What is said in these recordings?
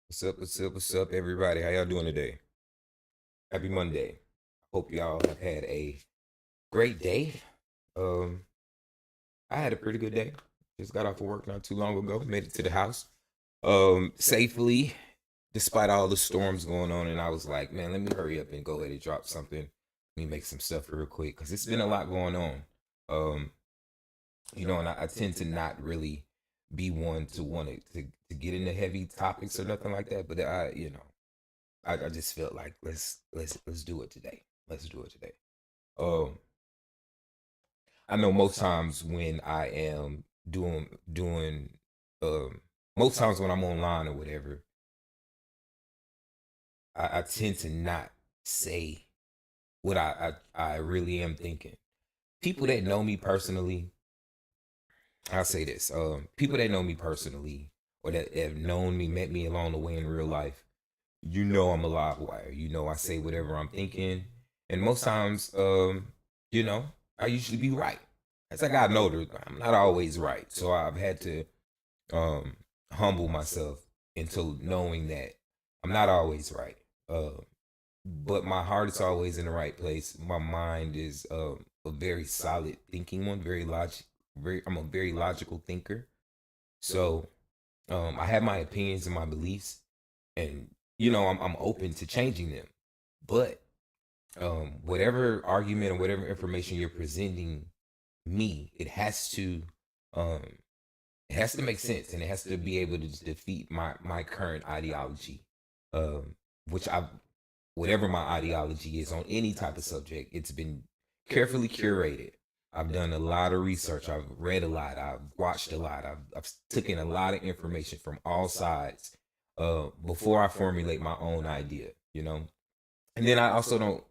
What's up? What's up? What's up, everybody? How y'all doing today? Happy Monday. Hope y'all have had a great day. Um, I had a pretty good day. Just got off of work not too long ago. Made it to the house safely, despite all the storms going on. And I was like, man, let me hurry up and go ahead and drop something. Let me make some stuff real quick because it's been a lot going on. Um, and I tend to not really be one to want to get into heavy topics or nothing like that. But I just felt like let's do it today. Let's do it today. Um, I know most times when I am doing most times when I'm online or whatever, I tend to not say what I really am thinking. People that know me personally, I'll say this. People that know me personally or that have known me, met me along the way in real life, I'm a live wire. I say whatever I'm thinking. And most times, you know, I usually be right. As I got older, I'm not always right. So I've had to um humble myself into knowing that I'm not always right. But my heart is always in the right place. My mind is a very solid thinking one, I'm a very logical thinker. So I have my opinions and my beliefs, and I'm open to changing them. But whatever argument or whatever information you're presenting me, um, it has to make sense, and it has to be able to defeat my current ideology, um, which I whatever my ideology is on any type of subject, it's been carefully curated. I've done a lot of research. I've read a lot. I've watched a lot. I've taken a lot of information from all sides before I formulate my own idea. And then I also don't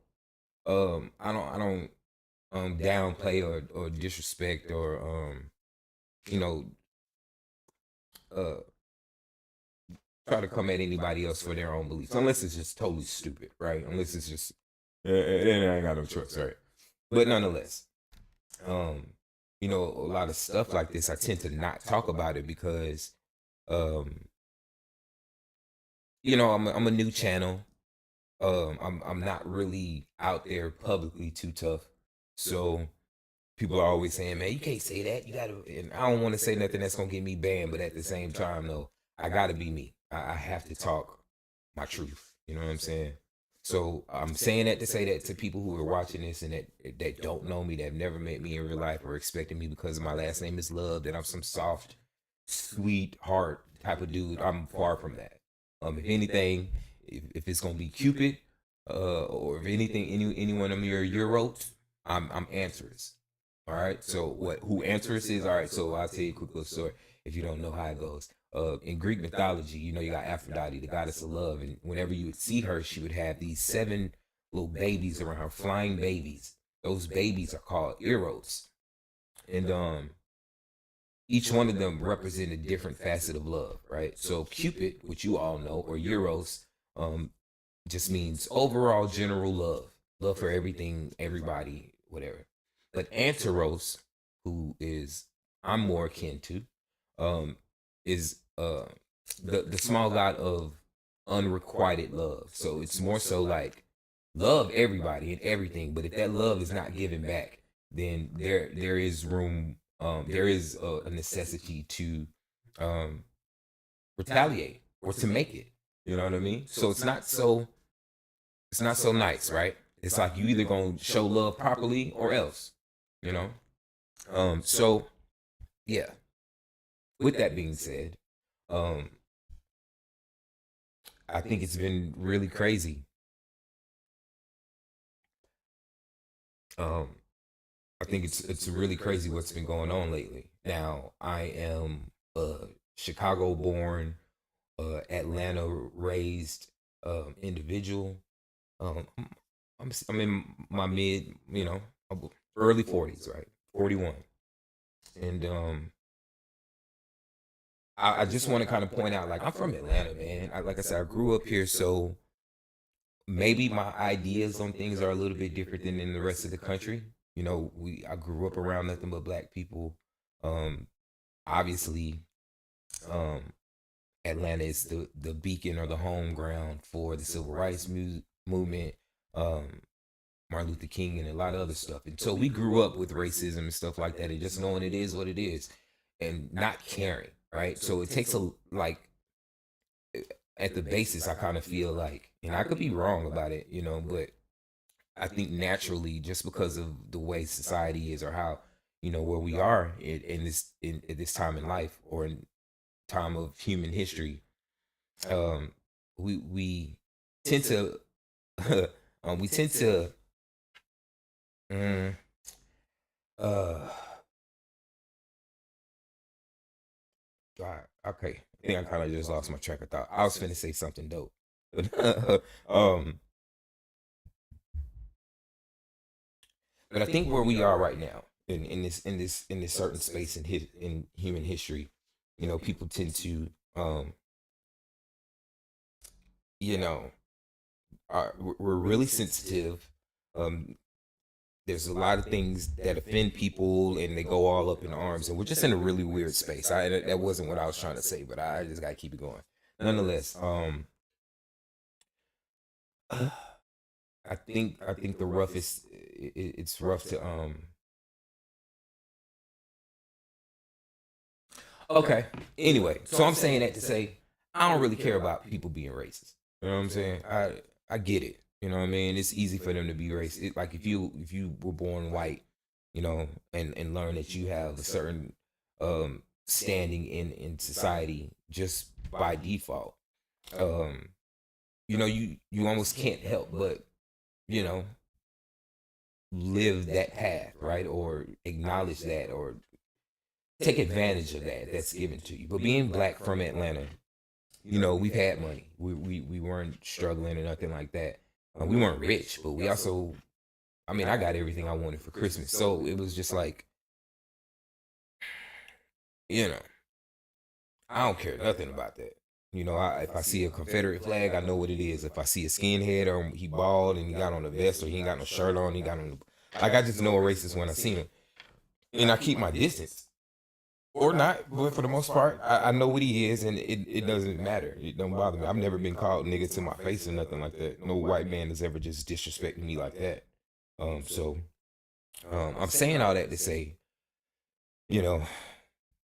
I don't downplay or disrespect or you know uh try to come at anybody else for their own beliefs, unless it's just totally stupid, right? Unless it's just then I ain't got no choice, right? But nonetheless, um, a lot of stuff like this, I tend to not talk about it because, um, I'm a new channel. I'm not really out there publicly too tough, so people are always saying, "Man, you can't say that. You gotta." And I don't want to say nothing that's gonna get me banned, but at the same time, though, I gotta be me. I have to talk my truth. You know what I'm saying? So I'm saying that to say that to people who are watching this and that don't know me, that have never met me in real life or expecting me because my last name is Love, that I'm some soft, sweet heart type of dude. I'm far from that. If anything, if it's gonna be Cupid, or if anything, any one of your Euros, I'm answers. All right. So what? Who answers is all right. So I'll tell you a quick little story if you don't know how it goes. In Greek mythology, you got Aphrodite, the goddess of love, and whenever you would see her, she would have these seven little babies around her, flying babies. Those babies are called eros, and each one of them represent a different facet of love, right? So Cupid, which you all know, or Eros, um, just means overall general love, love for everything, everybody, whatever. But Anteros, who is I'm more akin to, is the small god of unrequited love. So it's more so like love everybody and everything, but if that love is not given back, then there is room, there is a necessity to um retaliate or to make it. You know what I mean? So it's not so nice, right? It's like you either gonna show love properly or else, you know. So yeah. With that being said, um, I think it's been really crazy. Um, I think it's really crazy what's been going on lately. Now, I am a Chicago-born, Atlanta raised individual. I'm in my early 40s, right? 41. And I just want to kind of point out, like, I'm from Atlanta, man. Like I said, I grew up here, so maybe my ideas on things are a little bit different than in the rest of the country. I grew up around nothing but black people. Um, Obviously, um, Atlanta is the beacon or the home ground for the civil rights movement, um, Martin Luther King, and a lot of other stuff. And so we grew up with racism and stuff like that, and just knowing it is what it is, and not caring, right? So it takes a like at the basis, I kind of feel like, and I could be wrong about it, but I think naturally, just because of the way society is or how, where we are at this time in life or in time of human history, um, we tend to we tend to mm, uh okay. I think I kind of just lost my track of thought. I was finna say something dope. um But I think where we are right now in this certain space in human history, people tend to you know we're really sensitive. Um, there's a lot of things that offend people, and they go all up in arms, and we're just in a really weird space. That wasn't what I was trying to say, but I just gotta keep it going. Nonetheless, I think the roughest it's rough to Okay. Anyway, so I'm saying that to say I don't really care about people being racist. You know what I'm saying? I get it. You know what I mean? It's easy for them to be racist. Like if you were born white, and learn that you have a certain standing in society just by default. Um, you almost can't help but, you know, live that path, right? Or acknowledge that or take advantage of that that's given to you. But being black from Atlanta, we've had money. We weren't struggling or nothing like that. We weren't rich, but we also, I mean, I got everything I wanted for Christmas. So it was just like, you know, I don't care nothing about that. If I see a Confederate flag, I know what it is. If I see a skinhead or he bald and he got on a vest or he ain't got no shirt on, he got on like I just know a racist when I see him, and I keep my distance. Or not, but for the most part, I know what he is, and it doesn't matter. It don't bother me. I've never been called nigga to my face or nothing like that. No white man has ever just disrespected me like that. I'm saying all that to say, you know,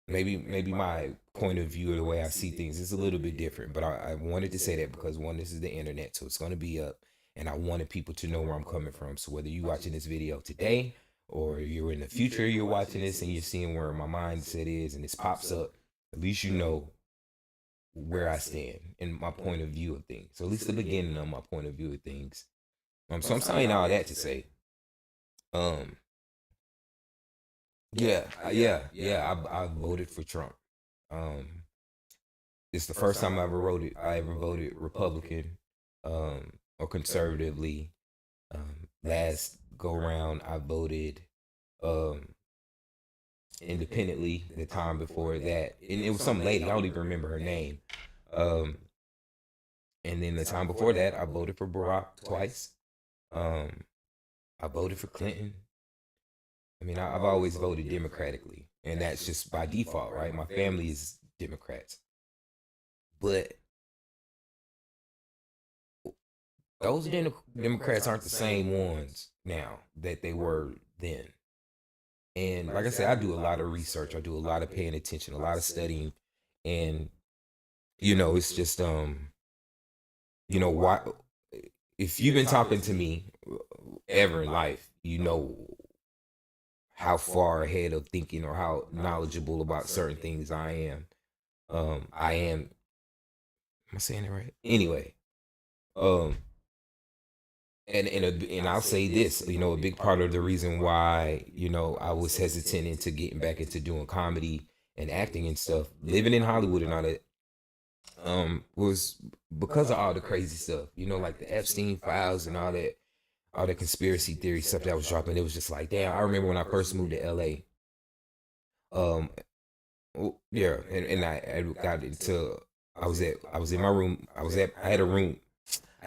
maybe my point of view or the way I see things is a little bit different. But I wanted to say that because one, this is the internet, so it's gonna be up, and I wanted people to know where I'm coming from. So whether you watching this video today or you're in the future, you're watching this and you're seeing where my mindset is, and this pops up, at least you know where I stand and my point of view of things. So at least the beginning of my point of view of things. So I'm saying all that to say, um, yeah, yeah, I voted for Trump. Um, it's the first time I ever voted Republican, or conservatively. Last go round, I voted um independently. The time before that, and it was some lady, I don't even remember her name. Um, and then the time before that, I voted for Barack twice. Um, I voted for Clinton. I mean, I've always voted democratically, and that's just by default, right? My family is Democrats, but those Democrats aren't the same ones now that they were then. And like I said, I do a lot of research. I do a lot of paying attention, a lot of studying, and it's just why if you've been talking to me ever in life, how far ahead of thinking or how knowledgeable about certain things I am. I am. Am I saying it right? Anyway, um, and I'll say this, a big part of the reason why I was hesitant into getting back into doing comedy and acting and stuff, living in Hollywood and all that, was because of all the crazy stuff, like the Epstein files and all that conspiracy theory stuff that was dropping. It was just like, damn. I remember when I first moved to LA. Um, yeah, and I got into. I was in my room. I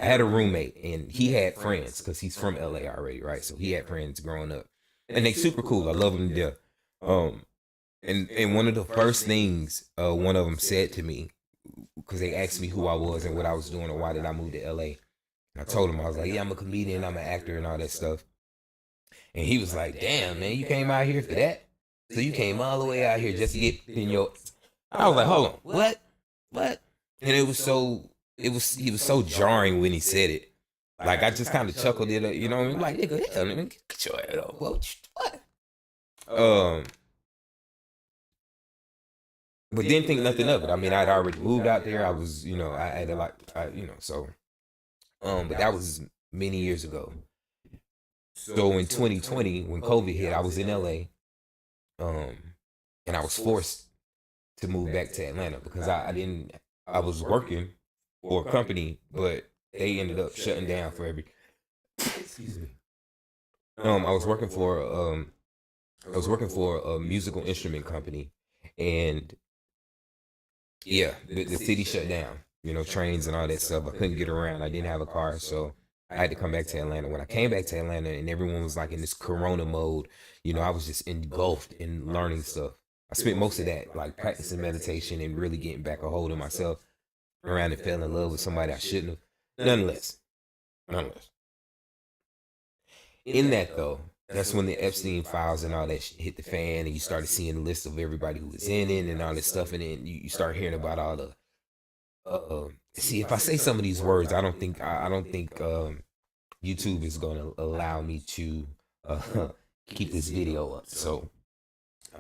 had a roommate, and he had friends because he's from LA already, right? So he had friends growing up, and they super cool. I love them to death. Um, and one of the first things one of them said to me, because they asked me who I was and what I was doing and why did I move to LA. And I told him, I was like, yeah, I'm a comedian, I'm an actor and all that stuff. And he was like, damn, man, you came out here for that? So you came all the way out here just to get in your... I was like, hold on, what? What? And it was so, he was so jarring when he said it. Like, I just kind of chuckled it, you know what I mean? Like, nigga, hell, man, get your head off. What? But didn't think nothing of it. I mean, I'd already moved out there. I was, you know, I had a lot, so, but that was many years ago. So in 2020, when COVID hit, I was in LA, and I was forced to move back to Atlanta because I was working for a company, but they ended up shutting down for excuse me. I was working for a musical instrument company, and yeah, the city shut down. You know, trains and all that stuff. I couldn't get around. I didn't have a car, so I had to come back to Atlanta. When I came back to Atlanta, and everyone was like in this Corona mode, you know, I was just engulfed in learning stuff. I spent most of that like practicing meditation and really getting back a hold of myself around and fell in love with somebody I shouldn't have. Nonetheless. In that though, that's when the Epstein files and all that shit hit the fan, and you started seeing the list of everybody who was in it and all this stuff, and then you start hearing about all the. See, if I say some of these words, I don't think YouTube is going to allow me to keep this video up. So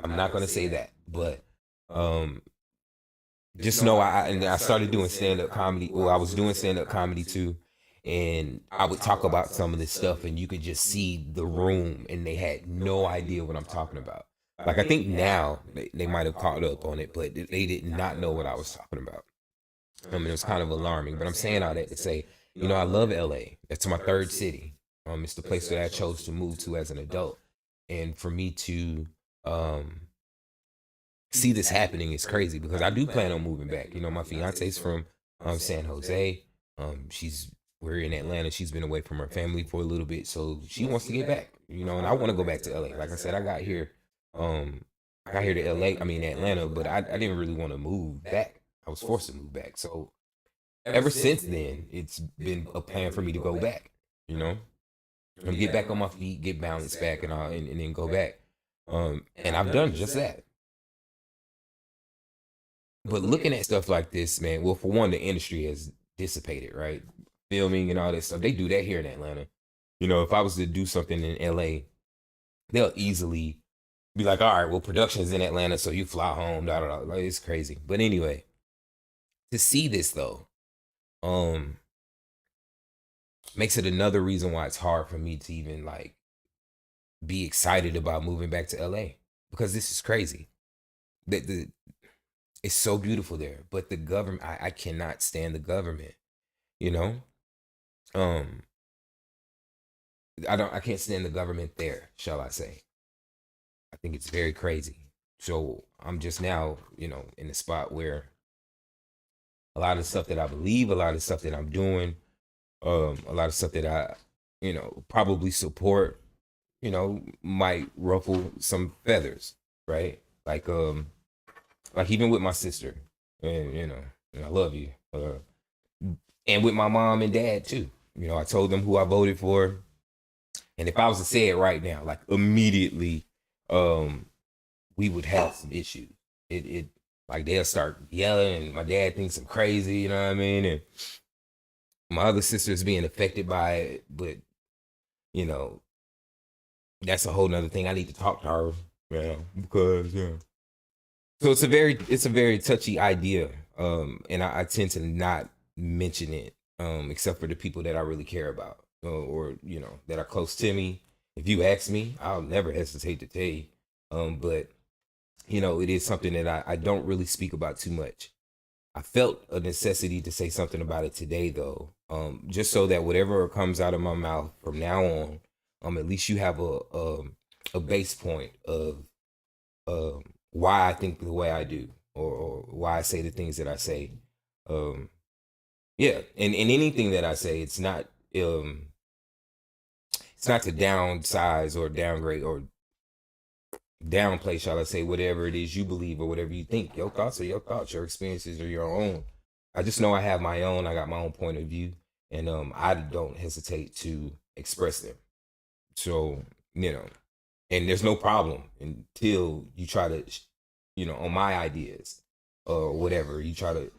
I'm not going to say that, but just know I started doing stand-up comedy. Well, I was doing stand-up comedy too, and I would talk about some of this stuff, and you could just see the room, and they had no idea what I'm talking about. Like, I think now they might have caught up on it, but they did not know what I was talking about. I mean, it was kind of alarming, but I'm saying all that to say, you know, I love LA. That's my third city. It's the place that I chose to move to as an adult. And for me to see this happening is crazy because I do plan on moving back. You know, my fiance's from San Jose. We're in Atlanta. She's been away from her family for a little bit, so she wants to get back. You know, and I want to go back to LA. Like I said, I got here to Atlanta, but I didn't really want to move back. I was forced to move back. So ever since then, it's been a plan for me to go back, you know, and get back on my feet, get balanced back and then go back. And I've done just that. But looking at stuff like this, man, well, for one, the industry has dissipated, right? Filming and all that stuff. They do that here in Atlanta. You know, if I was to do something in LA, they'll easily be like, all right, well, production's in Atlanta, so you fly home, da da da. Like, it's crazy. But anyway, to see this though, makes it another reason why it's hard for me to even like be excited about moving back to LA because this is crazy. It's so beautiful there, but the government, I cannot stand the government. You know, um, I can't stand the government there, shall I say? I think it's very crazy. So I'm just now, you know, in the spot where a lot of stuff that I believe, a lot of stuff that I'm doing, a lot of stuff that I, you know, probably support, you know, might ruffle some feathers, right? Like even with my sister, and you know, and I love you, and with my mom and dad too. You know, I told them who I voted for, and if I was to say it right now, like immediately, we would have some issues. It like they'll start yelling, and my dad thinks I'm crazy. You know what I mean? And my other sister's being affected by it, but you know, that's a whole nother thing. I need to talk to her, you know, because yeah. So it's a very touchy idea, and I tend to not mention it, except for the people that I really care about, or you know, that are close to me. If you ask me, I'll never hesitate to tell you. But you know, it is something that I don't really speak about too much. I felt a necessity to say something about it today, though, just so that whatever comes out of my mouth from now on, at least you have a base point of why I think the way I do, or why I say the things that I say. Yeah, and anything that I say, it's not to downsize or downgrade or downplay, shall I say, whatever it is you believe or whatever you think. Your thoughts are your thoughts. Your experiences are your own. I just know I have my own. I got my own point of view, and I don't hesitate to express them. So, you know, and there's no problem until you try to, on my ideas or whatever. You try to,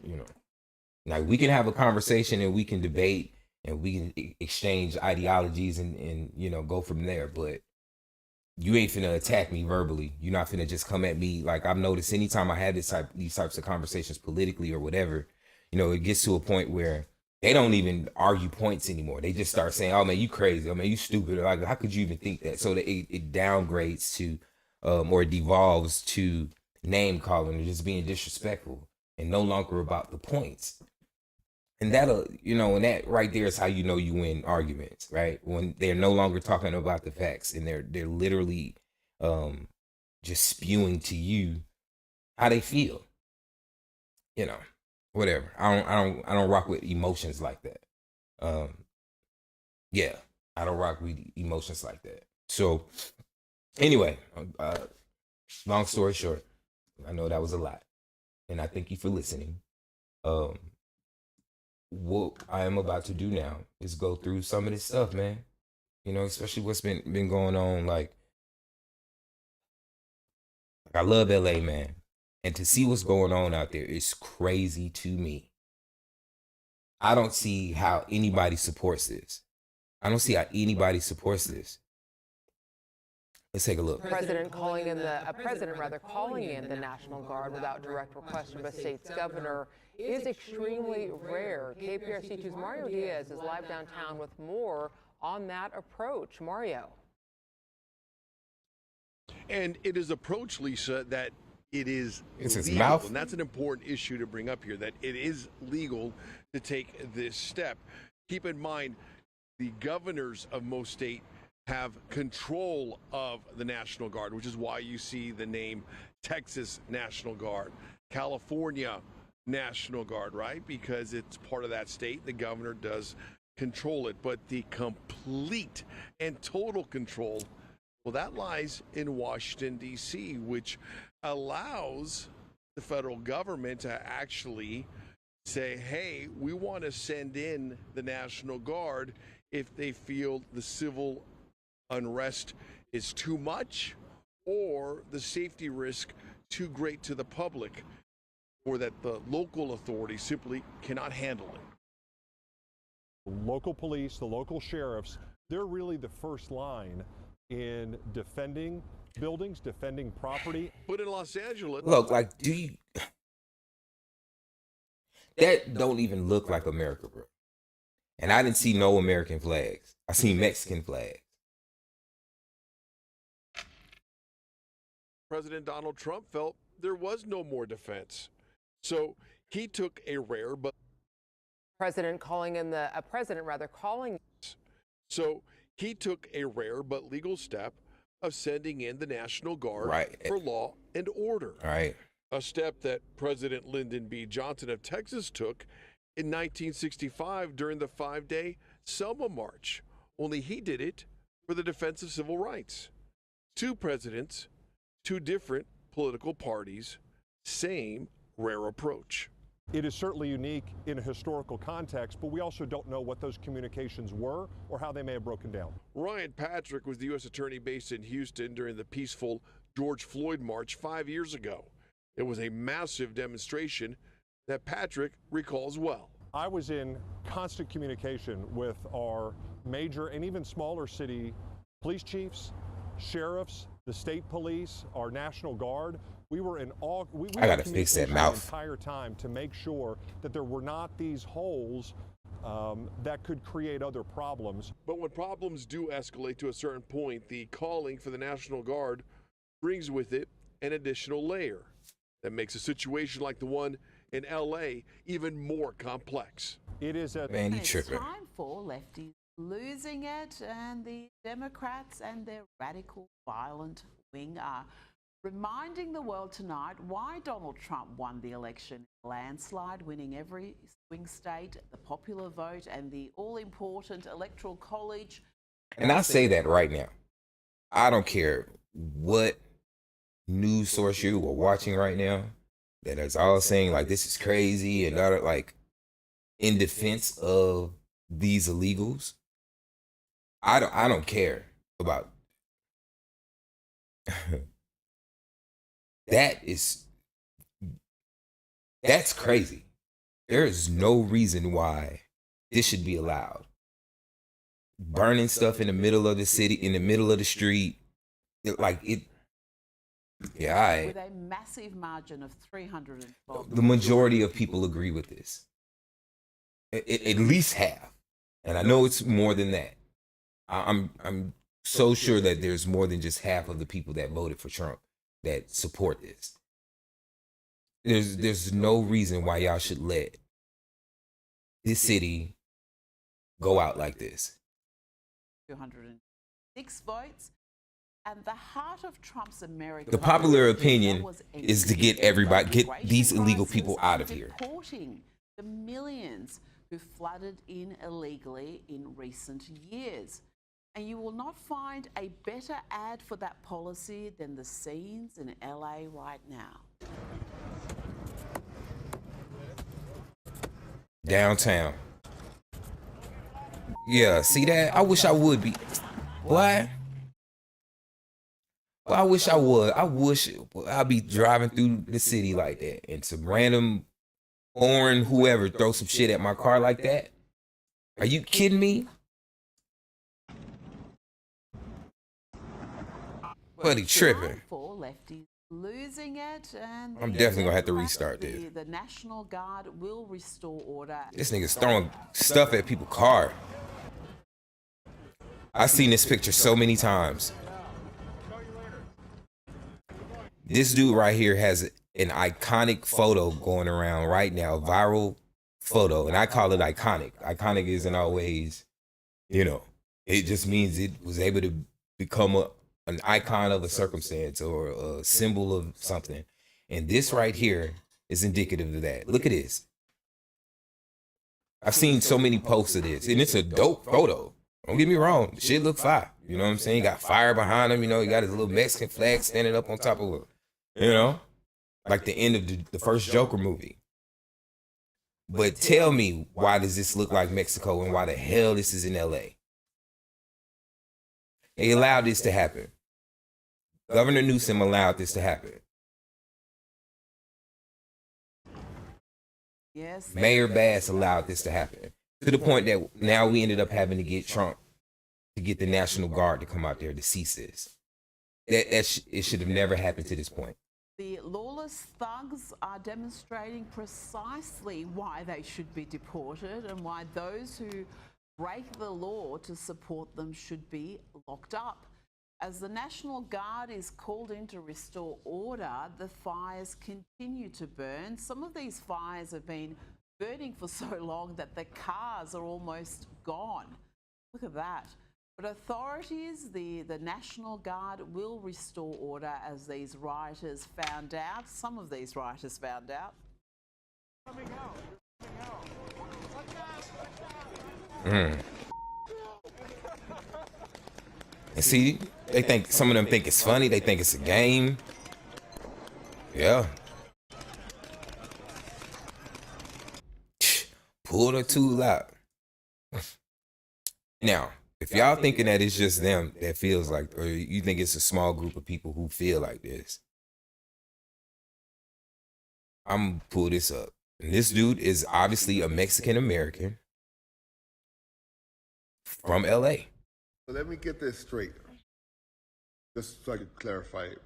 like we can have a conversation and we can debate and we can exchange ideologies and go from there. But you ain't finna attack me verbally. You're not finna just come at me. Like I've noticed anytime I have these types of conversations politically or whatever, it gets to a point where they don't even argue points anymore. They just start saying, "Oh man, you crazy. Oh man, you stupid." Like, how could you even think that? So that it downgrades to, or it devolves to name calling and just being disrespectful and no longer about the points. And and that right there is how you know you win arguments, right? When they're no longer talking about the facts and they're literally just spewing to you how they feel. Whatever. I don't rock with emotions like that. Yeah, I don't rock with emotions like that. So anyway, long story short, I know that was a lot, and I thank you for listening. What I am about to do now is go through some of this stuff, man. Especially what's been going on. Like I love LA, man, and to see what's going on out there is crazy to me. I don't see how anybody supports this. I don't see how anybody supports this. Let's take a look. A president calling in the National Guard without direct request from a state's governor is extremely rare. KPRC2's Mario Diaz is live downtown with more on that approach. Mario. And it is approach, Lisa, that it is It's his legal, mouth. and that's an important issue to bring up here, that it is legal to take this step. Keep in mind, the governors of most states have control of the National Guard, which is why you see the name Texas National Guard, California National Guard, right? Because it's part of that state. The governor does control it, but the complete and total control, well, that lies in Washington, D.C., which allows the federal government to actually say, hey, we want to send in the National Guard if they feel the civil unrest is too much or the safety risk too great to the public, or that the local authorities simply cannot handle it. Local police, the local sheriffs, they're really the first line in defending buildings, defending property. But in Los Angeles, Look, like, that don't even look like America, bro. And I didn't see no American flags. I seen Mexican flags. President Donald Trump felt there was no more defense. So he took a rare but So he took a rare but legal step of sending in the National Guard Right. for law and order. All right. A step that President Lyndon B. Johnson of Texas took in 1965 during the 5-day Selma March. Only he did it for the defense of civil rights. Two presidents, two different political parties, same rare approach. It is certainly unique in a historical context, but we also don't know what those communications were or how they may have broken down. Ryan Patrick was the U.S. attorney based in Houston during the peaceful George Floyd March 5 years ago. It was a massive demonstration that Patrick recalls well. I was in constant communication with our major and even smaller city police chiefs, sheriffs, the state police, our National Guard. We were in all. We I gotta were in fix that communication mouth. the entire time to make sure that there were not these holes that could create other problems. But when problems do escalate to a certain point, the calling for the National Guard brings with it an additional layer that makes a situation like the one in LA even more complex. It is a Man, you It's tripping. time for lefties losing it, and the Democrats and their radical, violent wing are reminding the world tonight why Donald Trump won the election in a landslide, winning every swing state, the popular vote, and the all-important electoral college. And I say that right now. I don't care what news source you are watching right now that is all saying like this is crazy and like in defense of these illegals, I don't care about that that's crazy. There is no reason why this should be allowed. Burning stuff in the middle of the city, in the middle of the street, like it. Yeah, With a massive margin of 312. the majority of people agree with this. At least half, and I know it's more than that. I'm so sure that there's more than just half of the people that voted for Trump that support this. There's no reason why y'all should let this city go out like this. 206 votes. And the heart of Trump's America. The popular opinion is to get these illegal people out of here. Deporting the millions who flooded in illegally in recent years. And you will not find a better ad for that policy than the scenes in LA right now. Downtown. Yeah, see that? I wish I would be. What? Well, I wish I would. I wish I'd be driving through the city like that and some random foreign whoever throw some shit at my car like that. Are you kidding me? Buddy tripping. For lefties losing it, and I'm definitely gonna have to restart this. The National Guard will restore order. This nigga's throwing stuff at people's car. I've seen this picture so many times. This dude right here has an iconic photo going around right now, viral photo, and I call it iconic. Iconic isn't always, it just means it was able to become an icon of a circumstance or a symbol of something. And this right here is indicative of that. Look at this. I've seen so many posts of this, and it's a dope photo. Don't get me wrong, the shit look fire. You know what I'm saying? He got fire behind him, he got his little Mexican flag standing up on top of it. Like the end of the first Joker movie. But tell me, why does this look like Mexico and why the hell this is in LA? They allowed this to happen. Governor Newsom allowed this to happen. Yes. Mayor Bass allowed this to happen. To the point that now we ended up having to get Trump to get the National Guard to come out there to cease this. It should have never happened to this point. The lawless thugs are demonstrating precisely why they should be deported and why those who break the law to support them should be locked up. As the National Guard is called in to restore order, the fires continue to burn. Some of these fires have been burning for so long that the cars are almost gone. Look at that. But authorities, the National Guard will restore order as these rioters found out. Some of these rioters found out. And see, some of them think it's funny. They think it's a game. Yeah. Pull the tool out. Now, if y'all thinking that it's just them that feels like, or you think it's a small group of people who feel like this, I'm gonna pull this up. And this dude is obviously a Mexican American from LA. So let me get this straight, just so I can clarify it.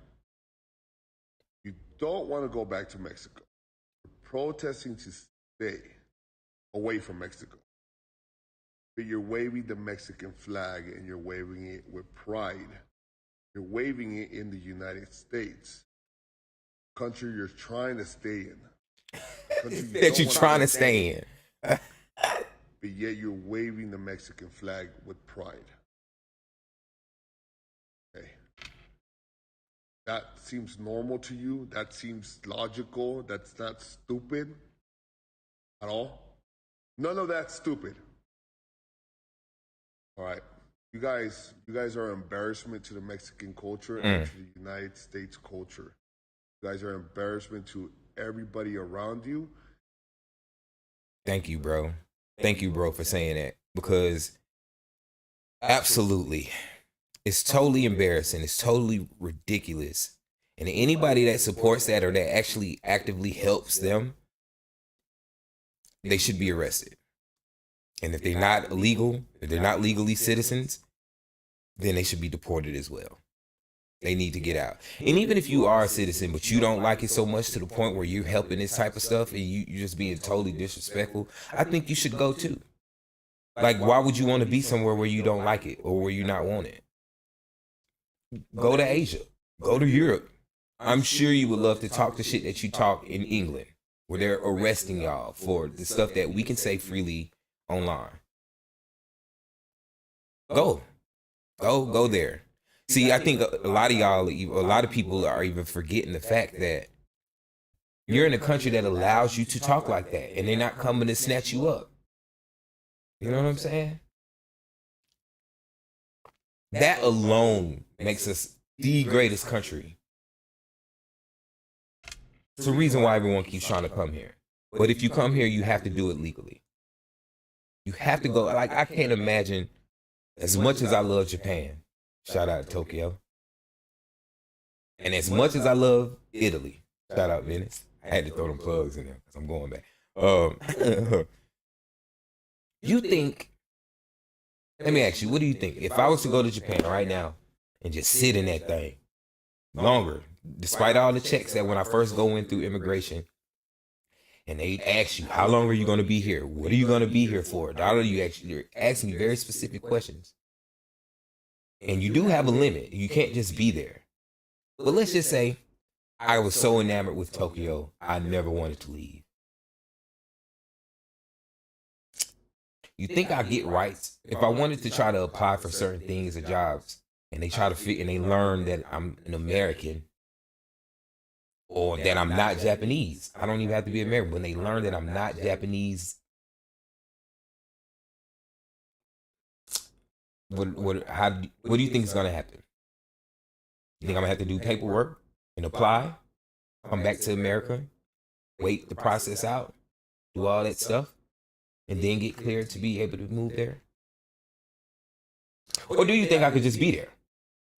You don't want to go back to Mexico. You're protesting to stay away from Mexico. But you're waving the Mexican flag and you're waving it with pride. You're waving it in the United States, country you're trying to stay in. That you're trying to stay in. But yet you're waving the Mexican flag with pride. Okay. That seems normal to you? That seems logical? That's not stupid at all? None of that's stupid. All right. You guys are an embarrassment to the Mexican culture and to the United States culture. You guys are an embarrassment to everybody around you. Thank you, bro. Thank you, bro, for saying that. Because absolutely, it's totally embarrassing. It's totally ridiculous. And anybody that supports that or that actually actively helps them, they should be arrested. And if they're not illegal, if they're not legally citizens, then they should be deported as well. They need to get out. And even if you are a citizen, but you don't like it so much to the point where you're helping this type of stuff and you're just being totally disrespectful, I think you should go too. Like, why would you want to be somewhere where you don't like it or where you're not wanted? Go to Asia. Go to Europe. I'm sure you would love to talk the shit that you talk in England, where they're arresting y'all for the stuff that we can say freely online. Go there. See, I think a lot of y'all, a lot of people are even forgetting the fact that you're in a country that allows you to talk like that, and they're not coming to snatch you up. You know what I'm saying? That alone makes us the greatest country. It's the reason why everyone keeps trying to come here. But if you come here, you have to do it legally. You have to go. Like, I can't imagine, as much as I love Japan, shout out to Tokyo, and as much as I love Italy, shout out Venice. I had to throw them plugs in there because I'm going back. You think, let me ask you, what do you think? If I was to go to Japan right now and just sit in that thing longer, despite all the checks that when I first go in through immigration, and they ask you, how long are you going to be here? What are you going to be here for? You're asking you very specific questions. And you do have a limit. You can't just be there. But let's just say I was so enamored with Tokyo, I never wanted to leave. You think I get rights? If I wanted to try to apply for certain things or jobs, and they try to fit and they learn that I'm an American or that I'm not Japanese. I don't even have to be American. When they learn that I'm not Japanese, what do you think is going to happen? You think I'm going to have to do paperwork and apply, come back to America, wait the process out, do all that stuff, and then get cleared to be able to move there? Or do you think I could just be there?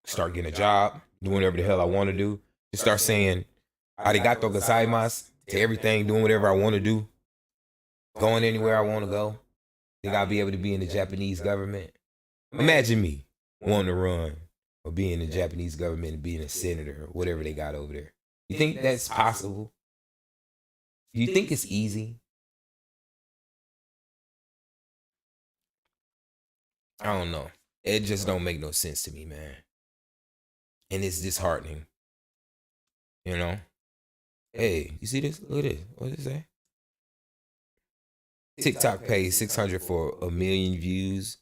Start getting a job, doing whatever the hell I want to do, just start saying arigato gozaimasu to everything, doing whatever I want to do, going anywhere I want to go. Think I'll be able to be in the Japanese government? Imagine me wanting to run or be in the Japanese government and being a senator or whatever they got over there. You think that's possible? Do you think it's easy? I don't know. It just don't make no sense to me, man. And it's disheartening. You know? Hey, you see this? Look at this. What does it say? TikTok pays 600 for 1 million views.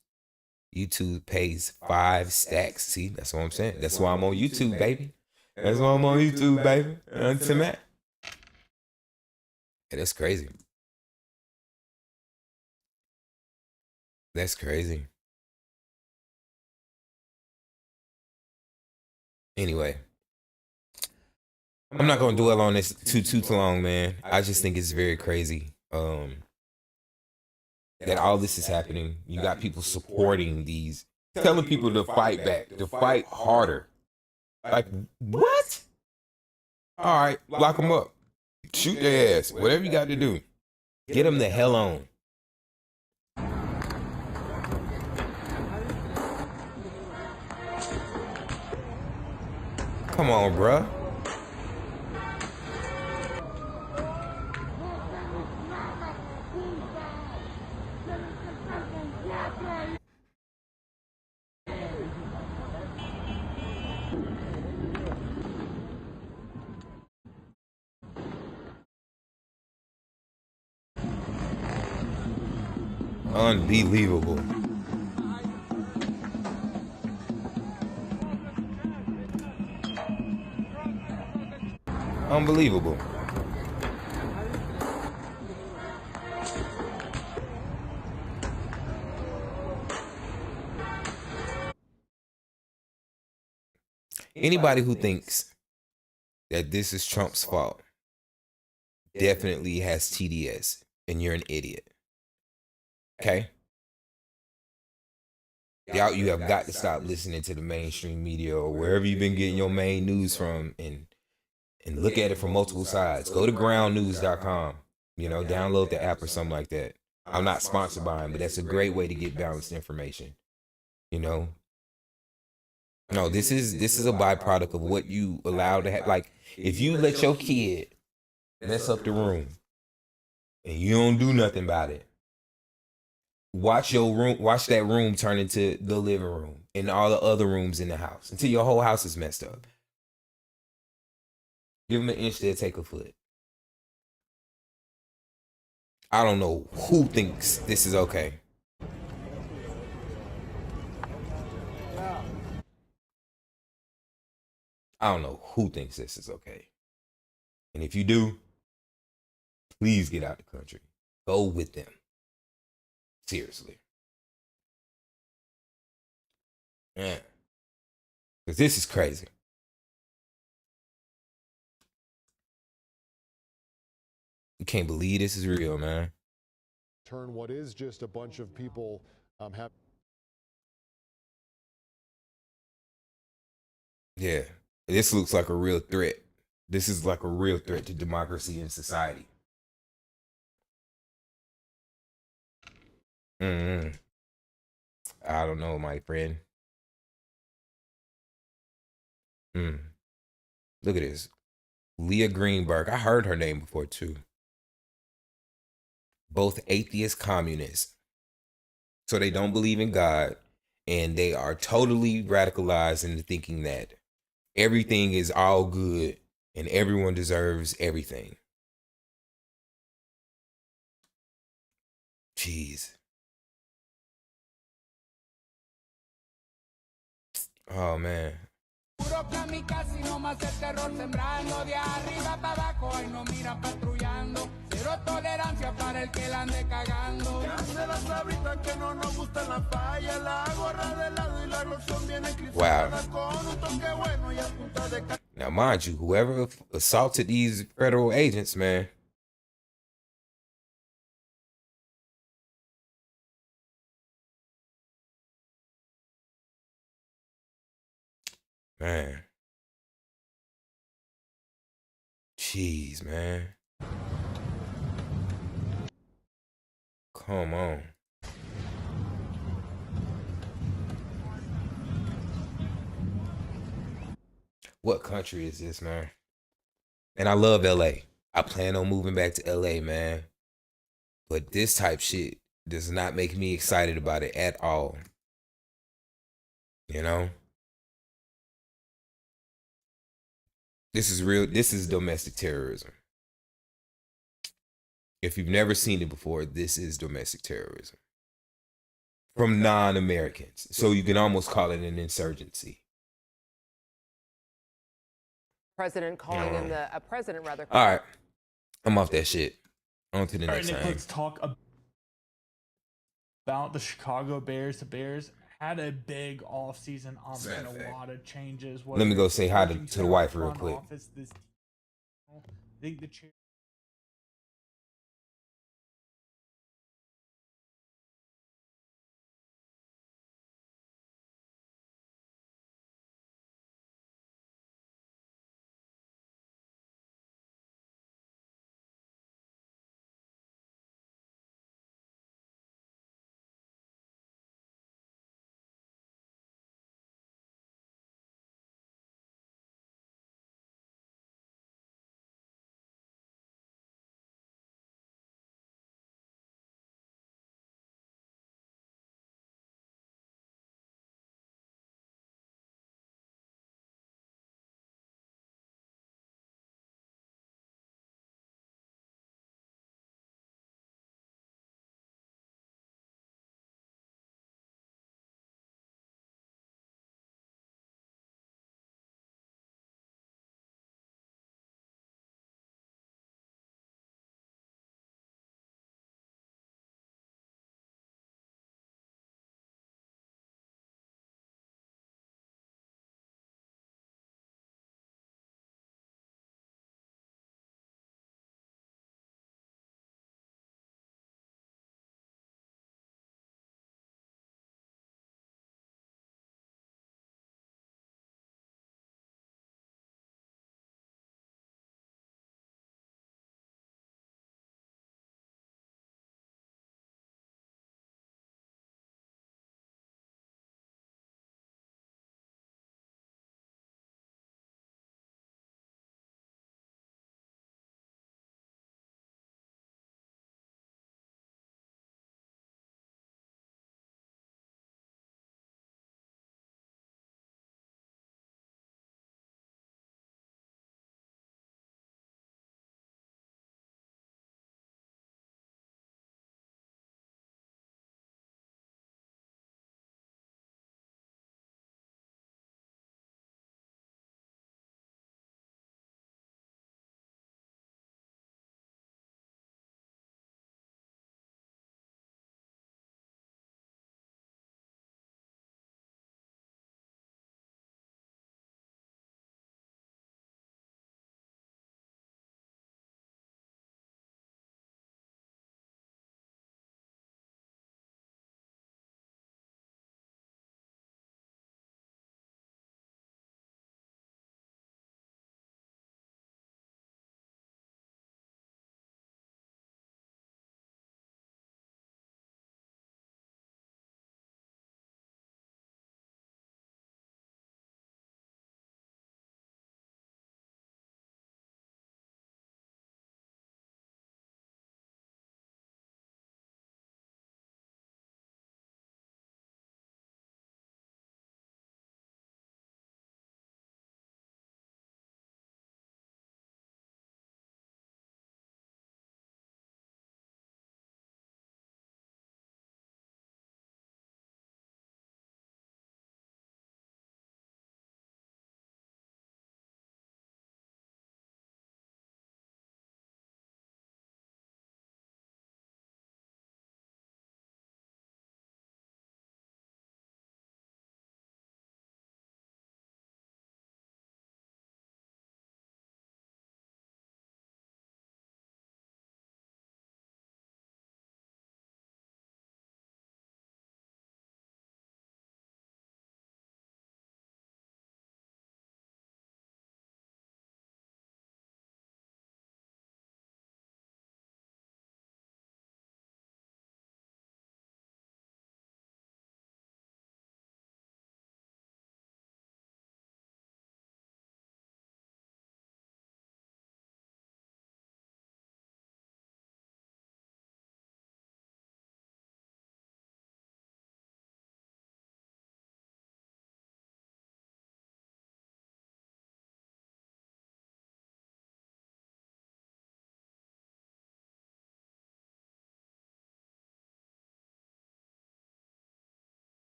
YouTube pays 5 stacks. See, that's what I'm saying. That's why I'm on YouTube, baby. That's why I'm on YouTube, baby. Until that. Yeah, that's crazy. That's crazy. Anyway, I'm not gonna dwell on this too long, man. I just think it's very crazy that all this is happening. You got people supporting these, telling people to fight back, to fight harder. Like, what? All right, lock them up, shoot their ass, whatever you got to do. Get them the hell on. Come on, bruh. Unbelievable. Unbelievable. Anybody who thinks that this is Trump's fault definitely has TDS, and you're an idiot. Okay? Y'all, you have got to stop listening to the mainstream media or wherever you've been getting your main news from and look at it from multiple sides. Go to groundnews.com. You know, download the app or something like that. I'm not sponsored by them, but that's a great way to get balanced information. You know? No, this is a byproduct of what you allow to have. Like, if you let your kid mess up the room and you don't do nothing about it, watch that room turn into the living room and all the other rooms in the house until your whole house is messed up. Give them an inch, they'll take a foot. I don't know who thinks this is okay. I don't know who thinks this is okay. And if you do, please get out the country. Go with them. Seriously. Yeah. Because this is crazy. You can't believe this is real, man. Turn what is just a bunch of people have. Yeah. This looks like a real threat. This is like a real threat to democracy and society. I don't know, my friend. Look at this. Leah Greenberg. I heard her name before, too. Both atheist communists. So they don't believe in God, and they are totally radicalized into thinking that everything is all good and everyone deserves everything. Jeez. Oh, man. Puro kamikaze, no más el terror sembrando de arriba para abajo, y no miran patrullando. Cero tolerancia para el que la ande cagando. Ya se la sabrita que no nos gusta la falla, la gorra de lado y la loción viene cristalada con un toque bueno y a punta de. Now, mind you, whoever assaulted these federal agents, man. Man. Jeez, man. Come on. What country is this, man? And I love LA. I plan on moving back to LA, man. But this type shit does not make me excited about it at all. You know? This is real. This is domestic terrorism. If you've never seen it before, this is domestic terrorism from non-Americans. So you can almost call it an insurgency. President calling in the president rather. All right, I'm off that shit. On to the next Nick, thing. let's talk about the Chicago Bears. The Bears had a big offseason, and a lot of changes. Let me go say hi to the wife real quick. I think the chair